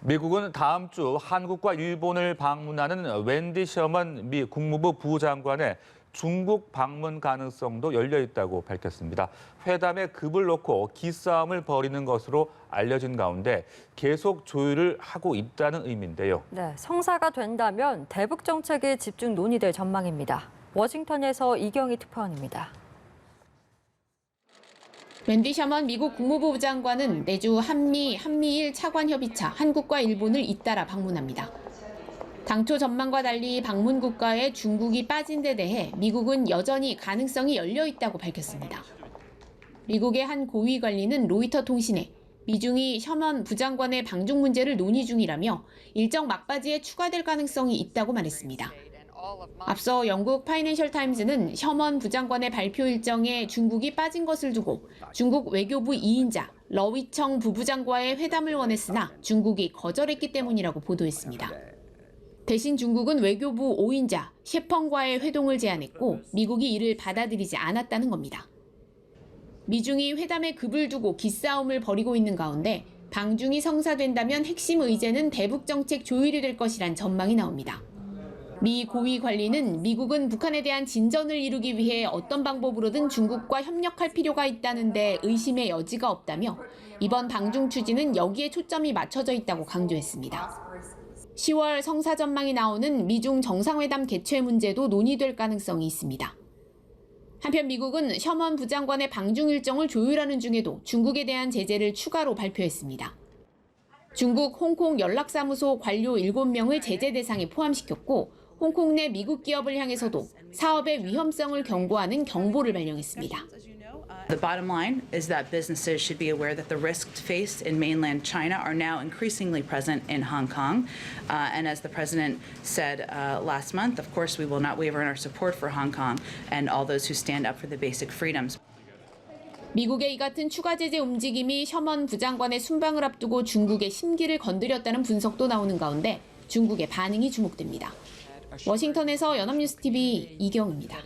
미국은 다음 주 한국과 일본을 방문하는 웬디 셔먼 미 국무부 부장관의 중국 방문 가능성도 열려 있다고 밝혔습니다. 회담에 급을 놓고 기싸움을 벌이는 것으로 알려진 가운데 계속 조율을 하고 있다는 의미인데요. 네, 성사가 된다면 대북 정책에 집중 논의될 전망입니다. 워싱턴에서 이경희 특파원입니다. 웬디 셔먼 미국 국무부 장관은 내주 한미일 차관협의차 한국과 일본을 잇따라 방문합니다. 당초 전망과 달리 방문 국가에 중국이 빠진 데 대해 미국은 여전히 가능성이 열려 있다고 밝혔습니다. 미국의 한 고위 관리는 로이터 통신에 미중이 셔먼 부장관의 방중 문제를 논의 중이라며 일정 막바지에 추가될 가능성이 있다고 말했습니다. 앞서 영국 파이낸셜 타임즈는 셔먼 부장관의 발표 일정에 중국이 빠진 것을 두고 중국 외교부 2인자 러위청 부부장과의 회담을 원했으나 중국이 거절했기 때문이라고 보도했습니다. 대신 중국은 외교부 5인자 셰펑과의 회동을 제안했고 미국이 이를 받아들이지 않았다는 겁니다. 미중이 회담에 급을 두고 기싸움을 벌이고 있는 가운데 방중이 성사된다면 핵심 의제는 대북 정책 조율이 될 것이란 전망이 나옵니다. 미 고위 관리는 미국은 북한에 대한 진전을 이루기 위해 어떤 방법으로든 중국과 협력할 필요가 있다는데 의심의 여지가 없다며 이번 방중 추진은 여기에 초점이 맞춰져 있다고 강조했습니다. 10월 성사 전망이 나오는 미중 정상회담 개최 문제도 논의될 가능성이 있습니다. 한편 미국은 셔먼 부장관의 방중 일정을 조율하는 중에도 중국에 대한 제재를 추가로 발표했습니다. 중국 홍콩 연락사무소 관료 7명을 제재 대상에 포함시켰고 홍콩 내 미국 기업을 향해서도 사업의 위험성을 경고하는 경보를 발령했습니다. The bottom line is that businesses should be aware that the risks faced in mainland China are now increasingly present in Hong Kong. And as the president said last month, of course, we will not waver in our support for Hong Kong and all those who stand up for the basic freedoms. 미국의 이 같은 추가 제재 움직임이 셔먼 부장관의 순방을 앞두고 중국의 심기를 건드렸다는 분석도 나오는 가운데 중국의 반응이 주목됩니다. 워싱턴에서 연합뉴스TV 이경입니다.